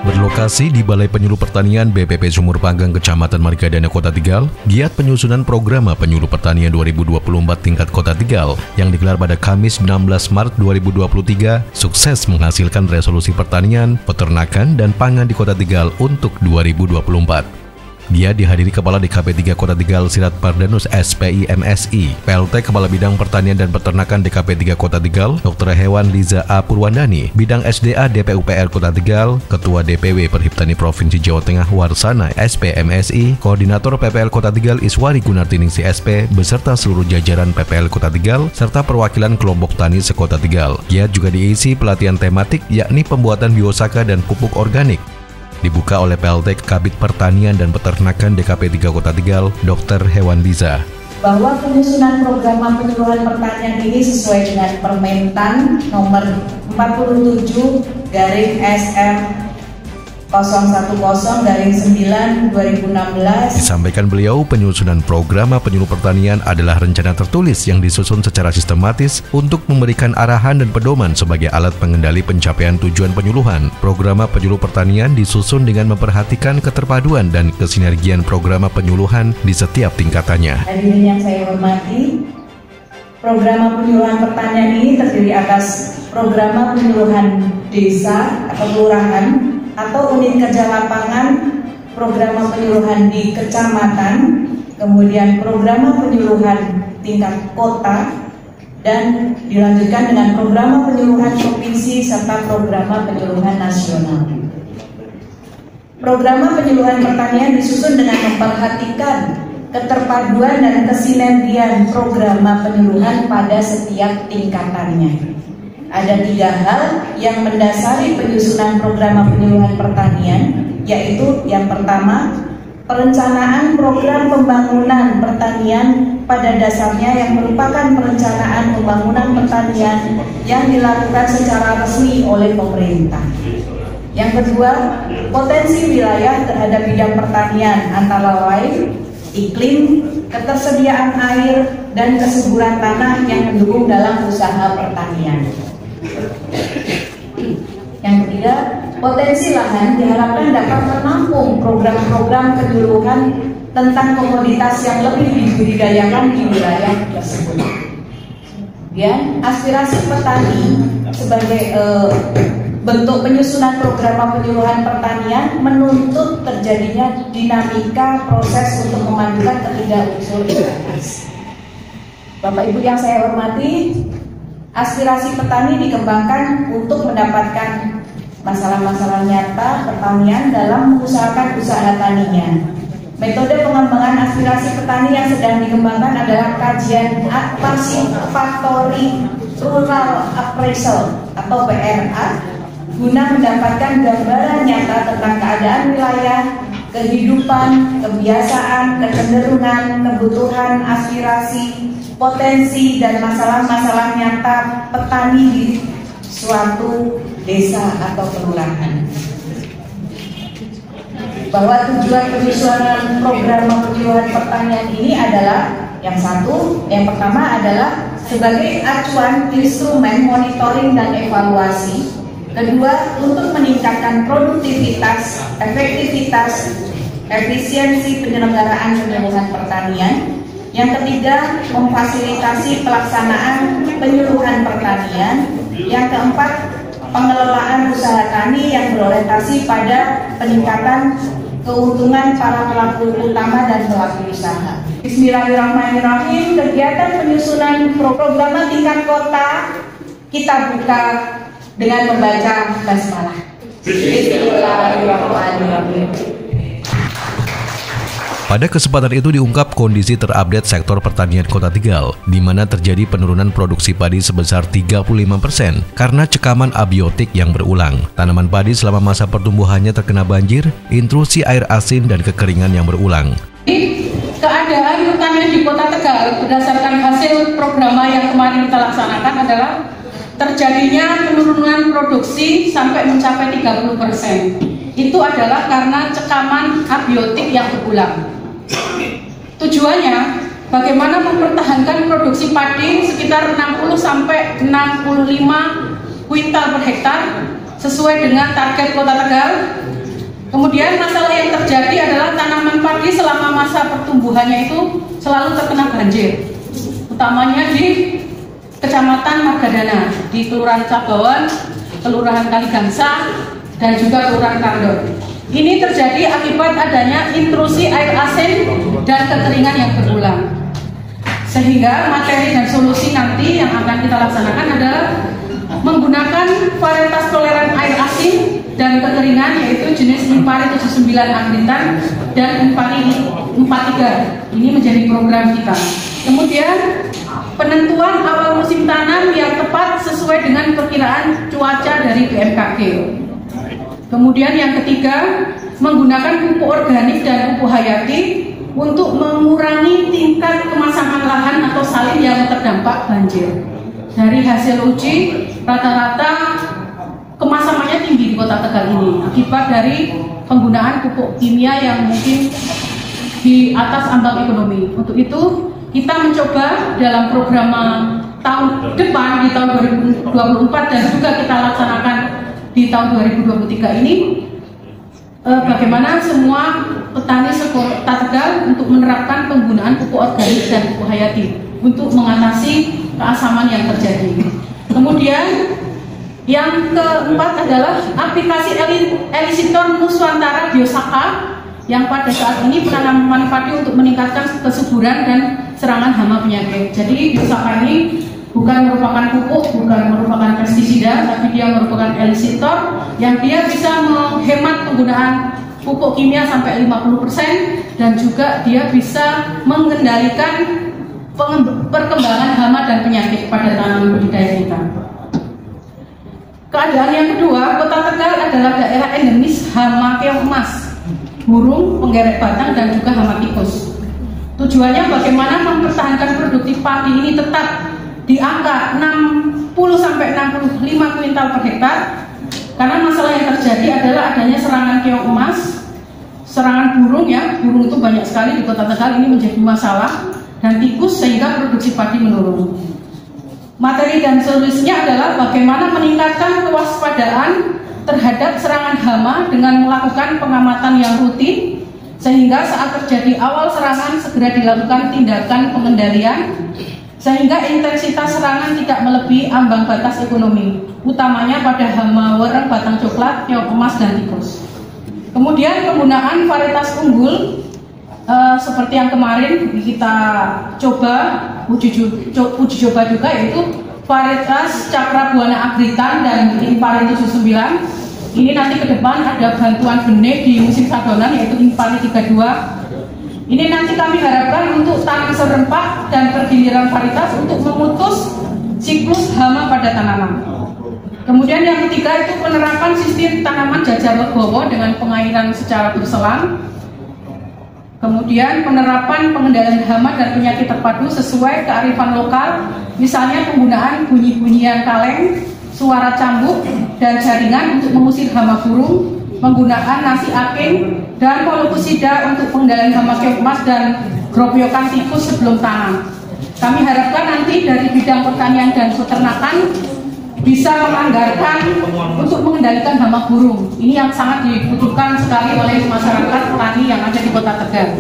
Berlokasi di Balai Penyuluh Pertanian BPP Sumur Panggang Kecamatan Margadana Kota Tegal, giat penyusunan program Penyuluh Pertanian 2024 tingkat Kota Tegal yang digelar pada Kamis 16 Maret 2023 sukses menghasilkan resolusi pertanian, peternakan, dan pangan di Kota Tegal untuk 2024. Dia dihadiri Kepala DKP 3 Kota Tegal Sirat Pardanus SPI MSI, PLT Kepala Bidang Pertanian dan Peternakan DKP 3 Kota Tegal, Dr. Hewan Liza A. Purwandani, Bidang SDA DPUPR Kota Tegal, Ketua DPW Perhiptani Provinsi Jawa Tengah Warsana SP MSI, Koordinator PPL Kota Tegal Iswari Gunartiningsi SP, beserta seluruh jajaran PPL Kota Tegal, serta perwakilan kelompok tani sekota Tegal. Giat juga diisi pelatihan tematik yakni pembuatan biosaka dan pupuk organik. Dibuka oleh PLT Kabid Pertanian dan Peternakan DKP 3 Kota Tegal, Dr. Hewan Liza. Bahwa penyusunan program penyuluhan pertanian ini sesuai dengan Permentan nomor 47/SM 010/9/2016. Disampaikan beliau, penyusunan program penyuluh pertanian adalah rencana tertulis yang disusun secara sistematis untuk memberikan arahan dan pedoman sebagai alat pengendali pencapaian tujuan penyuluhan. Program penyuluh pertanian disusun dengan memperhatikan keterpaduan dan kesinergian program penyuluhan di setiap tingkatannya. Hadirin yang saya hormati, program penyuluhan pertanian ini terdiri atas program penyuluhan desa atau kelurahan atau unit kerja lapangan, program penyuluhan di kecamatan, kemudian program penyuluhan tingkat kota, dan dilanjutkan dengan program penyuluhan provinsi serta program penyuluhan nasional. Program penyuluhan pertanian disusun dengan memperhatikan keterpaduan dan kesinergian program penyuluhan pada setiap tingkatannya. Ada 3 hal yang mendasari penyusunan program penyuluhan pertanian, yaitu yang pertama, perencanaan program pembangunan pertanian pada dasarnya yang merupakan perencanaan pembangunan pertanian yang dilakukan secara resmi oleh pemerintah. Yang kedua, potensi wilayah terhadap bidang pertanian antara lain iklim, ketersediaan air, dan kesuburan tanah yang mendukung dalam usaha pertanian. Yang ketiga, potensi lahan diharapkan dapat menampung program-program penyuluhan tentang komoditas yang lebih dibudidayakan di wilayah tersebut. Dan aspirasi petani sebagai bentuk penyusunan program penyuluhan pertanian menuntut terjadinya dinamika proses untuk memadukan ketiga unsur di atas. Bapak Ibu yang saya hormati, aspirasi petani dikembangkan untuk mendapatkan masalah-masalah nyata pertanian dalam mengusahakan usaha taninya. Metode pengembangan aspirasi petani yang sedang dikembangkan adalah kajian participatory rural appraisal atau PRA, guna mendapatkan gambaran nyata tentang keadaan wilayah, kehidupan, kebiasaan, kecenderungan, kebutuhan, aspirasi, potensi, dan masalah-masalah nyata petani di suatu desa atau kelurahan. Bahwa tujuan penyusunan program penyuluhan pertanian ini adalah yang pertama adalah sebagai acuan instrumen monitoring dan evaluasi. Kedua, untuk meningkatkan produktivitas, efektivitas, efisiensi penyelenggaraan penyuluhan pertanian. Yang ketiga, memfasilitasi pelaksanaan penyuluhan pertanian. Yang keempat, pengelolaan usaha tani yang berorientasi pada peningkatan keuntungan para pelaku utama dan pelaku usaha. Bismillahirrahmanirrahim. Kegiatan penyusunan program tingkat kota kita buka dengan membaca basmalah. Bismillahirrahmanirrahim. Pada kesempatan itu diungkap kondisi terupdate sektor pertanian Kota Tegal, di mana terjadi penurunan produksi padi sebesar 35% karena cekaman abiotik yang berulang. Tanaman padi selama masa pertumbuhannya terkena banjir, intrusi air asin, dan kekeringan yang berulang. Keadaan pertanian di Kota Tegal berdasarkan hasil program yang kemarin kita laksanakan adalah terjadinya penurunan produksi sampai mencapai 30%. Itu adalah karena cekaman abiotik yang berulang. Tujuannya bagaimana mempertahankan produksi padi sekitar 60 sampai 65 kuintal per hektar sesuai dengan target Kota Tegal. Kemudian masalah yang terjadi adalah tanaman padi selama masa pertumbuhannya itu selalu terkena banjir, utamanya di Kecamatan Margadana, di Kelurahan Cabawan, Kelurahan Kaligangsa, dan juga Kelurahan Kandor. Ini terjadi akibat adanya intrusi air asin dan kekeringan yang berulang. Sehingga materi dan solusi nanti yang akan kita laksanakan adalah menggunakan varietas toleran air asin dan kekeringan, yaitu jenis Impari 79 Agritan dan Impari 43. Ini menjadi program kita. Kemudian penentuan awal musim tanam yang tepat sesuai dengan perkiraan cuaca dari BMKG. Kemudian yang ketiga, menggunakan pupuk organik dan pupuk hayati untuk mengurangi tingkat kemasangan lahan atau salin yang terdampak banjir. Dari hasil uji, rata-rata kemasangannya tinggi di Kota Tegal ini akibat dari penggunaan pupuk kimia yang mungkin di atas ambang ekonomi. Untuk itu, kita mencoba dalam program tahun depan di tahun 2024 dan juga kita laksanakan di tahun 2023 ini, bagaimana semua petani Kota Tegal untuk menerapkan penggunaan pupuk organik dan pupuk hayati untuk mengatasi keasaman yang terjadi. Kemudian yang keempat adalah aplikasi Elisitor Nuswantara Biosaka yang pada saat ini penanaman padi untuk meningkatkan kesuburan dan serangan hama penyakit. Jadi Biosaka ini bukan merupakan pupuk, bukan merupakan pestisida, tapi dia merupakan elisitor yang dia bisa menghemat penggunaan pupuk kimia sampai 50% dan juga dia bisa mengendalikan perkembangan hama dan penyakit pada tanaman budidaya kita. Keadaan yang kedua, Kota Tegal adalah daerah endemis hama keong emas, burung, penggerek batang, dan juga hama tikus. Tujuannya bagaimana mempertahankan produktif padi ini tetap di angka 60 sampai 65 kuintal per hektar, karena masalah yang terjadi adalah adanya serangan keong emas, serangan burung ya, burung itu banyak sekali di Kota Tegal, ini menjadi masalah, dan tikus, sehingga produksi padi menurun. Materi dan solusinya adalah bagaimana meningkatkan kewaspadaan terhadap serangan hama dengan melakukan pengamatan yang rutin, sehingga saat terjadi awal serangan segera dilakukan tindakan pengendalian sehingga intensitas serangan tidak melebihi ambang batas ekonomi, utamanya pada hama wereng, batang coklat, keong emas, dan tikus. Kemudian penggunaan varietas unggul seperti yang kemarin kita coba uji coba juga, yaitu varietas Cakra Buana Agritan dan Impari 79. Ini nanti ke depan ada bantuan benih di musim sadonan, yaitu Impari 32. Ini nanti kami harapkan untuk tanam serempak dan pergiliran varietas untuk memutus siklus hama pada tanaman. Kemudian yang ketiga itu penerapan sistem tanaman jajah legowo dengan pengairan secara berselang. Kemudian penerapan pengendalian hama dan penyakit terpadu sesuai kearifan lokal, misalnya penggunaan bunyi-bunyian kaleng, suara cambuk, dan jaringan untuk mengusir hama burung, menggunakan nasi aking dan polukusida untuk pengendalian hama keong emas dan gropyokan tikus sebelum tanam. Kami harapkan nanti dari bidang pertanian dan peternakan bisa menganggarkan untuk mengendalikan hama burung. Ini yang sangat dibutuhkan sekali oleh masyarakat petani yang ada di Kota Tegal.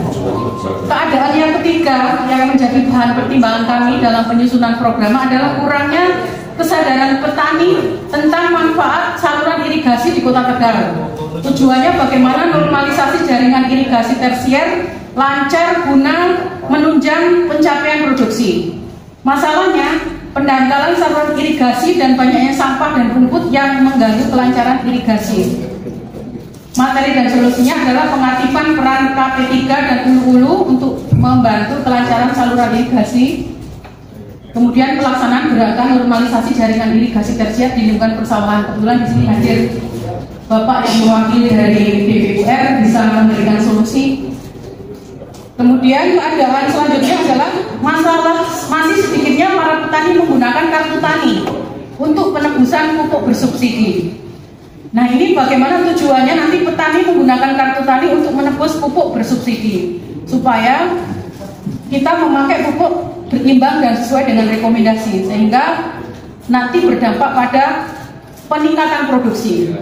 Keadaan yang ketiga yang menjadi bahan pertimbangan kami dalam penyusunan program adalah kurangnya kesadaran petani tentang manfaat saluran irigasi di Kota Tegal. Tujuannya bagaimana normalisasi jaringan irigasi tersier lancar guna menunjang pencapaian produksi. Masalahnya, pendangkalan saluran irigasi dan banyaknya sampah dan rumput yang mengganggu kelancaran irigasi. Materi dan solusinya adalah pengaktifan peran KP3 dan Ulu-Ulu untuk membantu kelancaran saluran irigasi. Kemudian pelaksanaan gerakan normalisasi jaringan irigasi tersier di lingkungan persawahan. Kebetulan di sini hadir Bapak yang mewakili dari BPUR bisa memberikan solusi. Kemudian keadaan selanjutnya adalah masalah masih sedikitnya para petani menggunakan kartu tani untuk penebusan pupuk bersubsidi. Nah, ini bagaimana tujuannya nanti petani menggunakan kartu tani untuk menebus pupuk bersubsidi supaya kita memakai pupuk berimbang dan sesuai dengan rekomendasi, sehingga nanti berdampak pada peningkatan produksi.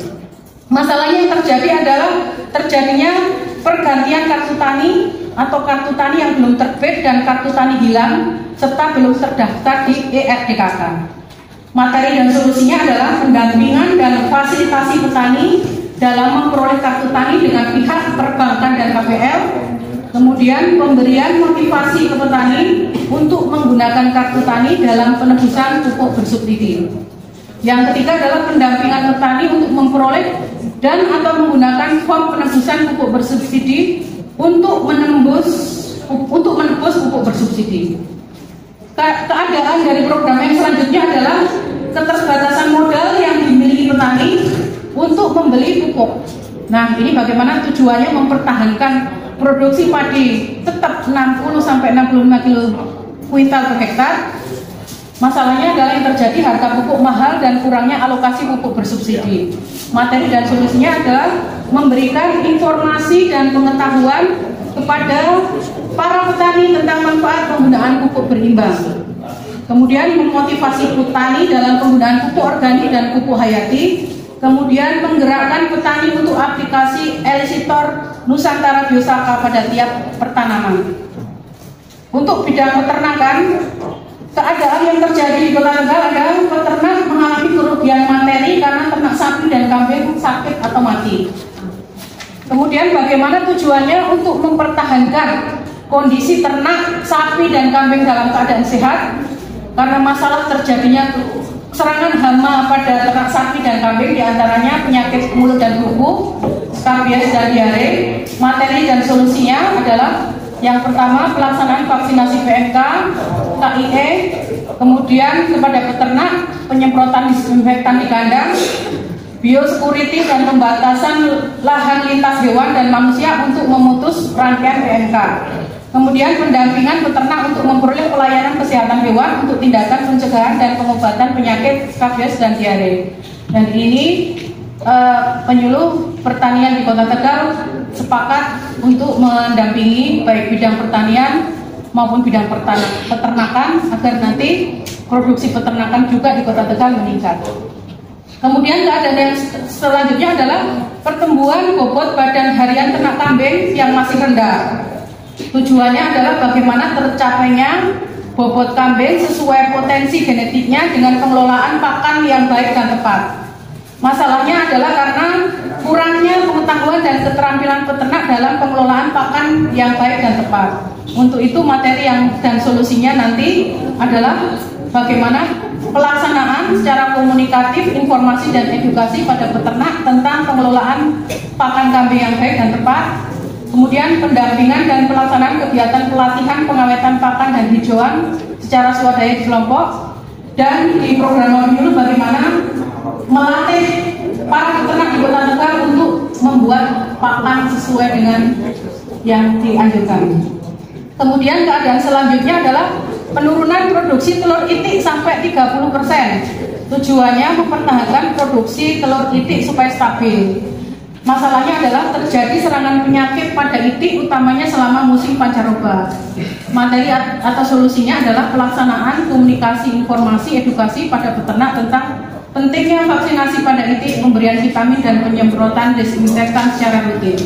Masalahnya yang terjadi adalah terjadinya pergantian kartu tani atau kartu tani yang belum terbit dan kartu tani hilang serta belum terdaftar di ERDKK. Materi dan solusinya adalah pendampingan dan fasilitasi petani dalam memperoleh kartu tani dengan pihak perbankan dan KPL. Kemudian pemberian motivasi ke petani untuk menggunakan kartu tani dalam penebusan pupuk bersubsidi. Yang ketiga adalah pendampingan petani untuk memperoleh dan atau menggunakan form penebusan pupuk bersubsidi untuk menebus pupuk bersubsidi. Keadaan dari program yang selanjutnya adalah keterbatasan modal yang dimiliki petani untuk membeli pupuk. Nah, ini bagaimana tujuannya mempertahankan produksi padi tetap 60-65 kilo kuintal per hektar. Masalahnya adalah yang terjadi harga pupuk mahal dan kurangnya alokasi pupuk bersubsidi. Materi dan solusinya adalah memberikan informasi dan pengetahuan kepada para petani tentang manfaat penggunaan pupuk berimbang. Kemudian memotivasi petani dalam penggunaan pupuk organik dan pupuk hayati. Kemudian menggerakkan petani untuk aplikasi Elisitor Nusantara Biosaka pada tiap pertanaman. Untuk bidang peternakan, keadaan yang terjadi di Kota Tegal adalah peternak mengalami kerugian materi karena ternak sapi dan kambing sakit atau mati. Kemudian bagaimana tujuannya untuk mempertahankan kondisi ternak sapi dan kambing dalam keadaan sehat, karena masalah terjadinya serangan hama pada ternak sapi dan kambing, diantaranya penyakit mulut dan kuku, skabies dan diare. Materi dan solusinya adalah yang pertama pelaksanaan vaksinasi PMK, KIE, kemudian kepada peternak penyemprotan disinfektan di kandang, biosecurity dan pembatasan lahan lintas hewan dan manusia untuk memutus rangkaian PMK. Kemudian pendampingan peternak untuk memperoleh pelayanan kesehatan hewan untuk tindakan pencegahan dan pengobatan penyakit skabies dan diare. Dan ini penyuluh pertanian di Kota Tegal sepakat untuk mendampingi baik bidang pertanian maupun bidang peternakan agar nanti produksi peternakan juga di Kota Tegal meningkat. Kemudian keadaan yang selanjutnya adalah pertumbuhan bobot badan harian ternak kambing yang masih rendah. Tujuannya adalah bagaimana tercapainya bobot kambing sesuai potensi genetiknya dengan pengelolaan pakan yang baik dan tepat. Masalahnya adalah karena kurangnya pengetahuan dan keterampilan peternak dalam pengelolaan pakan yang baik dan tepat. Untuk itu materi dan solusinya nanti adalah bagaimana pelaksanaan secara komunikatif, informasi dan edukasi pada peternak tentang pengelolaan pakan kambing yang baik dan tepat. Kemudian pendampingan dan pelaksanaan kegiatan pelatihan pengawetan pakan dan hijauan secara swadaya di kelompok. Dan di program penyuluh bagaimana melatih para peternak di Kota Tegal untuk membuat pakan sesuai dengan yang dianjurkan. Kemudian keadaan selanjutnya adalah penurunan produksi telur itik sampai 30%. Tujuannya mempertahankan produksi telur itik supaya stabil. Masalahnya adalah terjadi serangan penyakit pada itik utamanya selama musim pancaroba. Materi atau solusinya adalah pelaksanaan komunikasi, informasi, edukasi pada peternak tentang pentingnya vaksinasi pada itik, pemberian vitamin dan penyemprotan desinfektan secara rutin.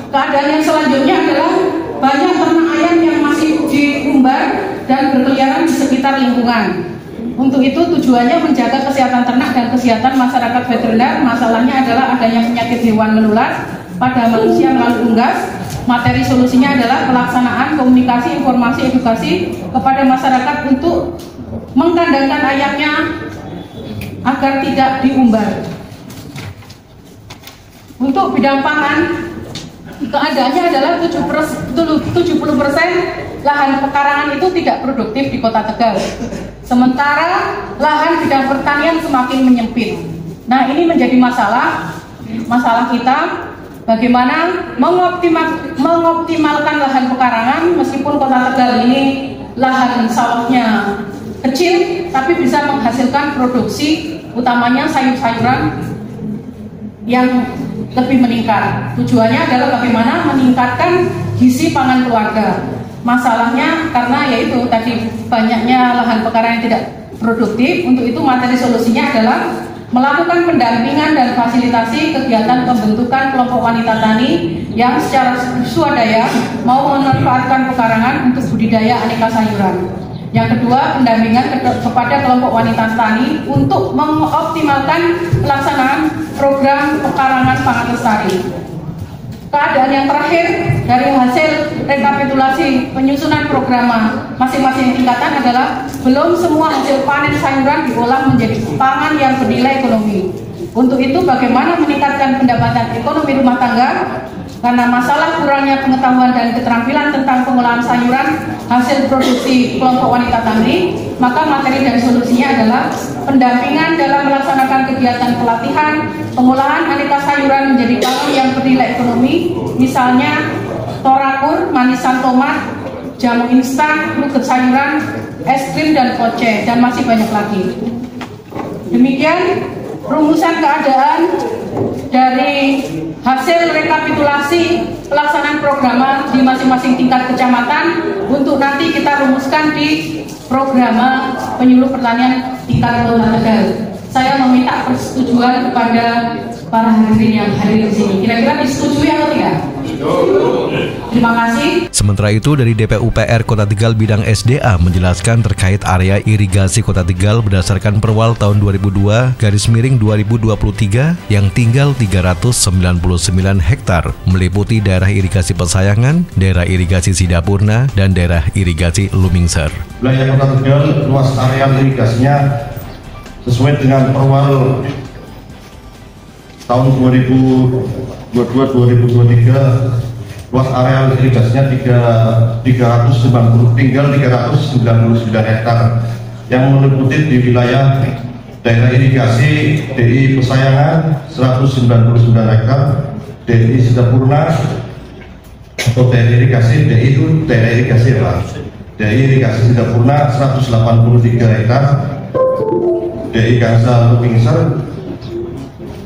Keadaan yang selanjutnya adalah banyak ternak ayam yang masih diumbar dan berkeliaran di sekitar lingkungan. Untuk itu tujuannya menjaga kesehatan ternak dan kesehatan masyarakat veteriner. Masalahnya adalah adanya penyakit hewan menular pada manusia melalui unggas. Materi solusinya adalah pelaksanaan komunikasi, informasi, edukasi kepada masyarakat untuk mengkandangkan ayamnya agar tidak diumbar. Untuk bidang pangan, keadaannya adalah 70% lahan pekarangan itu tidak produktif di Kota Tegal. Sementara lahan bidang pertanian semakin menyempit. Nah, ini menjadi masalah kita bagaimana mengoptimalkan lahan pekarangan meskipun Kota Tegal ini lahan sawahnya kecil tapi bisa menghasilkan produksi utamanya sayur-sayuran yang lebih meningkat. Tujuannya adalah bagaimana meningkatkan gizi pangan keluarga. Masalahnya karena yaitu tadi banyaknya lahan pekarangan yang tidak produktif. Untuk itu materi solusinya adalah melakukan pendampingan dan fasilitasi kegiatan pembentukan kelompok wanita tani yang secara swadaya mau memanfaatkan pekarangan untuk budidaya aneka sayuran. Yang kedua, pendampingan kepada kelompok wanita tani untuk mengoptimalkan pelaksanaan program pekarangan pangan lestari. Keadaan yang terakhir dari hasil rekapitulasi penyusunan program masing-masing tingkatan adalah belum semua hasil panen sayuran diolah menjadi pangan yang bernilai ekonomi. Untuk itu bagaimana meningkatkan pendapatan ekonomi rumah tangga? Karena masalah kurangnya pengetahuan dan keterampilan tentang pengolahan sayuran hasil produksi kelompok wanita tani, maka materi dan solusinya adalah pendampingan dalam melaksanakan kegiatan pelatihan pengolahan aneka sayuran menjadi pangan yang bernilai ekonomi, misalnya torakur, manisan tomat, jamu instan, nugget sayuran, es krim dan poce, dan masih banyak lagi. Demikian rumusan keadaan dari hasil rekapitulasi pelaksanaan program di masing-masing tingkat kecamatan untuk nanti kita rumuskan di program penyuluh pertanian tingkat Kota Tegal. Saya meminta persetujuan kepada para hadirin yang hadir di sini. Kira-kira disetujui atau tidak? Terima kasih. Sementara itu dari DPUPR Kota Tegal bidang SDA menjelaskan terkait area irigasi Kota Tegal berdasarkan perwal tahun 2002/2023 yang tinggal 399 hektar meliputi daerah irigasi Pesayangan, daerah irigasi Sidapurna, dan daerah irigasi Lumingser. Wilayah Kota Tegal luas area irigasinya sesuai dengan perwal tahun 2022-2023 luas area irigasinya tinggal 399 hektar yang meliputi di wilayah daerah irigasi DI Pesayangan 199 hektar, DI Sidapurna atau daerah irigasi DI itu daerah irigasi lah. DI irigasi Sidapurna 183 hektar, DI Gangsa Lumingser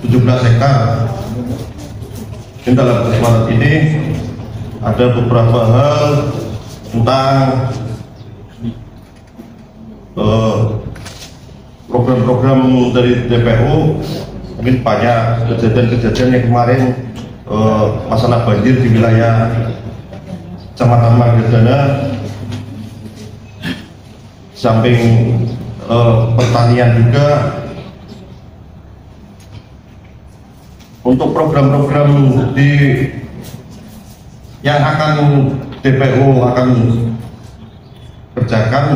17 hektar. Dan dalam kesempatan ini ada beberapa hal tentang program-program dari DPU. Mungkin banyak kejadian-kejadian yang kemarin masalah banjir di wilayah Kecamatan Margadana, samping pertanian juga. Untuk program-program yang akan DPU akan kerjakan,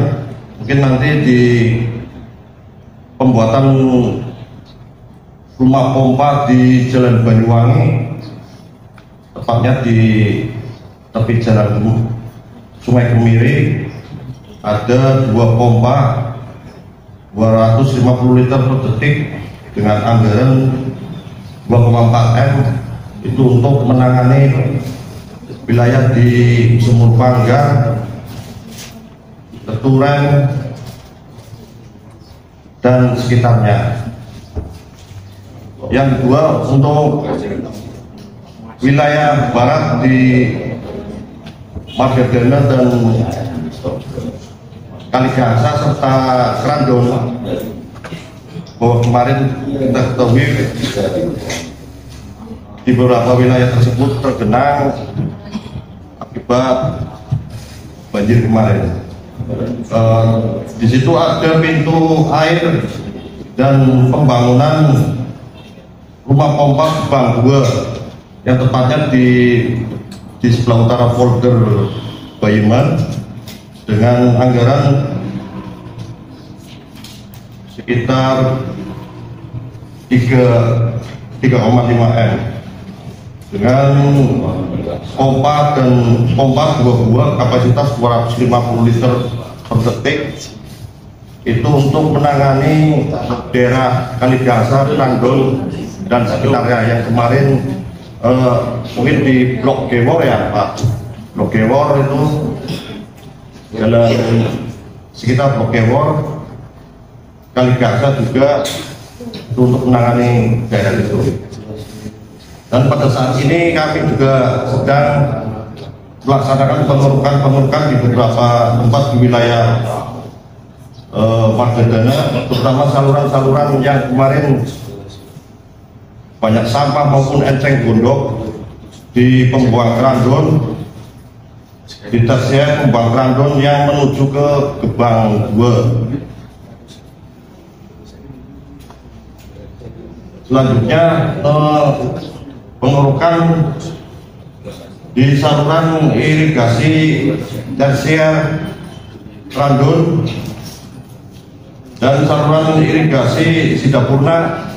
mungkin nanti di pembuatan rumah pompa di Jalan Banyuwangi, tepatnya di tepi jalan Sungai Kemiri, ada 2 pompa 250 liter per detik dengan anggaran 2,4 M itu untuk menangani wilayah di Sumur Panggang, Teturen, dan sekitarnya. Yang kedua, untuk wilayah barat di Margadana dan Kaligasa serta Krandon, bahwa kemarin kita ketahui di beberapa wilayah tersebut tergenang akibat banjir kemarin. Di situ ada pintu air dan pembangunan rumah pompa Bang 2 yang tepatnya di sebelah utara folder Bayeman dengan anggaran sekitar 3,5 M dengan pompa 2 buah kapasitas 250 liter per detik, itu untuk menangani daerah Kaligasa, Krandon, dan sekitarnya yang kemarin mungkin di Blok Gewor ya Pak. Blok Gewor itu jalan sekitar Blok Gewor, Kaligasa juga untuk menangani daerah itu. Dan pada saat ini kami juga sedang melaksanakan pengerukan di beberapa tempat di wilayah Margadana, terutama saluran-saluran yang kemarin banyak sampah maupun enceng gondok di pembuang Kerandon, di tersier pembuang Kerandon yang menuju ke Gebang 2. Selanjutnya pengerukan di saluran irigasi tersier Kerandon dan saluran irigasi Sidapurna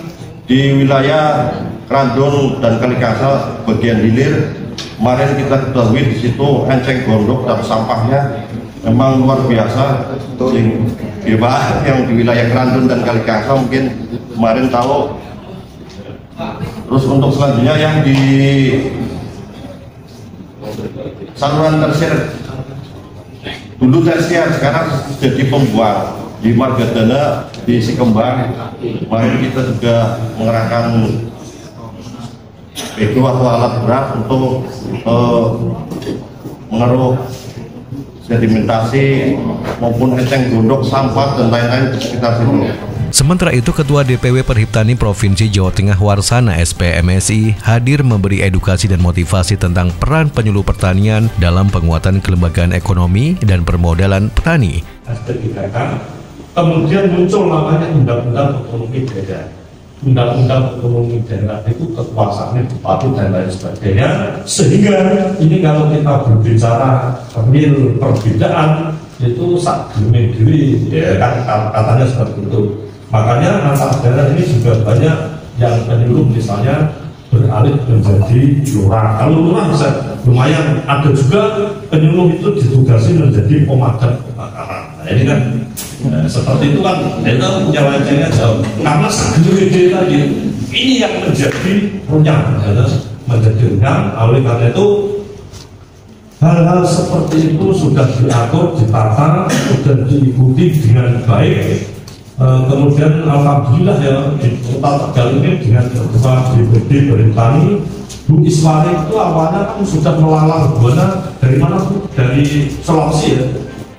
di wilayah Kerandon dan Kalikasa bagian hilir. Kemarin kita ketahui di situ enceng gondok dan sampahnya memang luar biasa. Yang di wilayah Kerandon dan Kalikasa mungkin kemarin tahu. Terus untuk selanjutnya yang di saluran tersier, dulu tersier sekarang jadi pembuang di Margadana, di Sikembang. Kemarin kita juga mengerahkan itu atau alat berat untuk mengeruk sedimentasi maupun enceng gondok, sampah dan lain-lain di sekitar situ. Sementara itu, Ketua DPW Perhiptani Provinsi Jawa Tengah Warsana SPMSI hadir memberi edukasi dan motivasi tentang peran penyuluh pertanian dalam penguatan kelembagaan ekonomi dan permodalan petani. Kemudian muncul namanya Undang-Undang Otonomi Daerah. Undang-Undang Otonomi Daerah itu kekuasaannya bupati dan lain sebagainya. Sehingga ini kalau kita berbicara real perbedaan itu sak diri, ya kan katanya seperti itu. Makanya antar daerah ini juga banyak yang penyuluh misalnya beralih menjadi lurah. Kalau lurah bisa lumayan, ada juga penyuluh itu ditugasi menjadi pemadam kebakaran. Nah ini kan seperti itu kan, itu punya wajahnya jauh. Karena segede tadi ini yang menjadi runyam, menjadi runyam. Oleh karena itu hal-hal seperti itu sudah diatur, ditata, dan diikuti dengan baik. Kemudian alhamdulillah ya di Kota Tegal ini dengan Ketua DPD Perhiptani Bu Iswari itu awalnya kan sudah melalang buana dari mana Bu? Dari Sulawesi ya.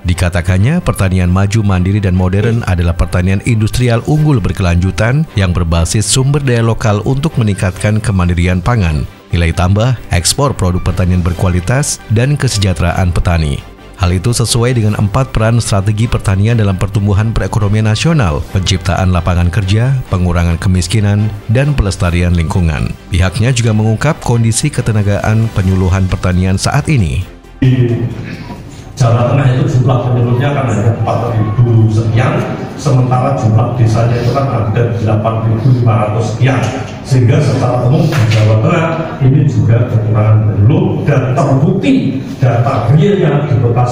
Dikatakannya pertanian maju, mandiri, dan modern adalah pertanian industrial unggul berkelanjutan yang berbasis sumber daya lokal untuk meningkatkan kemandirian pangan, nilai tambah, ekspor produk pertanian berkualitas, dan kesejahteraan petani. Hal itu sesuai dengan 4 peran strategi pertanian dalam pertumbuhan perekonomian nasional, penciptaan lapangan kerja, pengurangan kemiskinan, dan pelestarian lingkungan. Pihaknya juga mengungkap kondisi ketenagaan penyuluhan pertanian saat ini. Di Jawa Tengah itu jumlah penyuluhnya kan ada 4.000 sekian, sementara jumlah desanya itu kan ada 8.500 sekian. Sehingga secara umum di Jawa Tengah ini juga kekurangan penyuluh, dan terbukti data realnya di Kota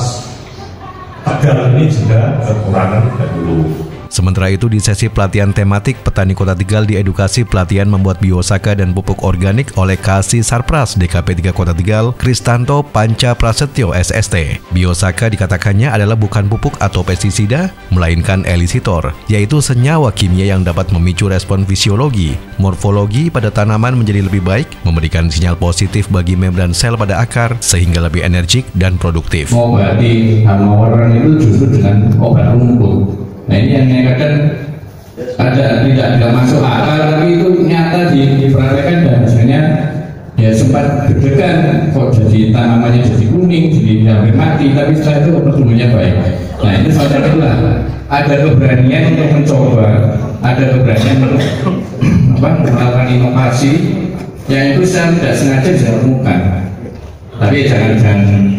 Tegal ini juga kekurangan penyuluh. Sementara itu, di sesi pelatihan tematik, petani Kota Tegal diedukasi pelatihan membuat biosaka dan pupuk organik oleh Kasih Sarpras DKP 3 Kota Tegal, Kristanto Panca Prasetyo SST. Biosaka dikatakannya adalah bukan pupuk atau pestisida, melainkan elisitor, yaitu senyawa kimia yang dapat memicu respon fisiologi, morfologi pada tanaman menjadi lebih baik, memberikan sinyal positif bagi membran sel pada akar, sehingga lebih energik dan produktif. Mengobati hama itu justru dengan obat rumput. Nah ini yang kadang tidak masuk akal, tapi itu nyata diperhatikan, dan sebenarnya ya sempat deg-degan kok jadi tanamannya jadi kuning, jadi hampir mati, tapi setelah itu pertumbuhannya baik. Nah itu salah itulah ada keberanian untuk mencoba, ada keberanian untuk melakukan inovasi yang itu saya tidak sengaja bisa temukan. Tapi jangan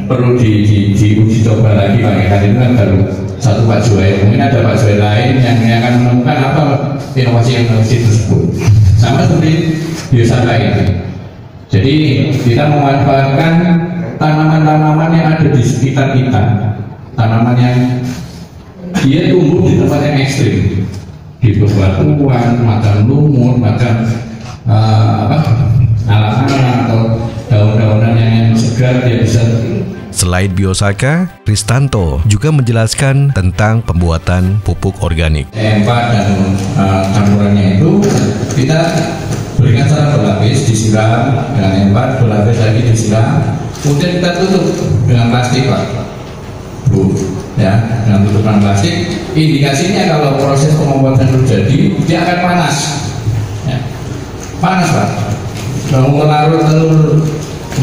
perlu diuji coba lagi Pak, karena itu kan baru satu Pak Joy, mungkin ada Pak Joy lain yang akan menemukan apa inovasi tersebut. Sama seperti biosaka ini. Jadi kita memanfaatkan tanaman-tanaman yang ada di sekitar kita, tanaman yang dia tumbuh di tempat yang ekstrim, di bebatuan, macam lumut, macam alang-alang atau daun-daunan yang segar dia bisa. Selain biosaka, Kristanto juga menjelaskan tentang pembuatan pupuk organik. Empat dan campurannya itu kita berikan secara bertahap. berlapis disiram dengan empat, berlapis lagi disiram, kemudian kita tutup dengan plastik Pak, Bu, ya, dengan tutupan plastik. Indikasinya kalau proses pembuatan terjadi, dia akan panas, ya. Panas Pak. Kalau menaruh telur,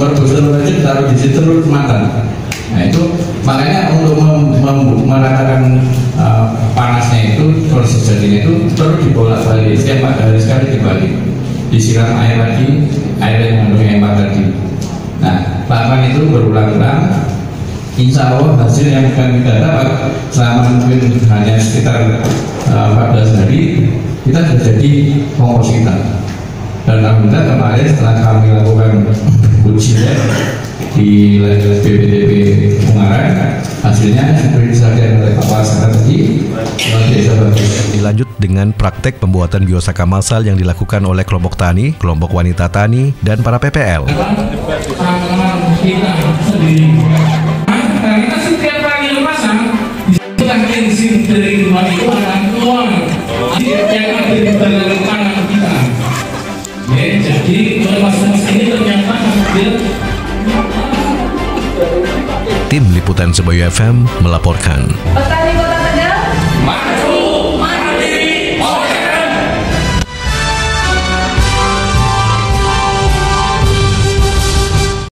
merebus telur aja taruh di situ telur matang. Nah itu makanya untuk meratakan panasnya itu, proses jadinya itu perlu dibolak-balik setiap 4 hari sekali dibalik, disiram air lagi, air yang mengandung empat tadi. Nah lakukan itu berulang-ulang, insya Allah hasil yang akan kita dapat selama mungkin hanya sekitar 14 hari kita sudah jadi kompos kita. Dan alhamdulillah kemarin setelah kami lakukan ujian di BPTP Ungaran, hasilnya seperti disampaikan oleh Pak Wasana tadi, luar biasa bagus. Dilanjut dengan praktek pembuatan biosaka massal yang dilakukan oleh kelompok tani, kelompok wanita tani, dan para PPL. Teman-teman kita sendiri, kita setiap kali memasang kita bensin dari rumah itu akan keluar yang ada di dalam tangan kita. Ya, jadi mas-mas ini ternyata hasil. Tim Liputan Sebayu FM melaporkan. Petani Kota Tegal, Mantap.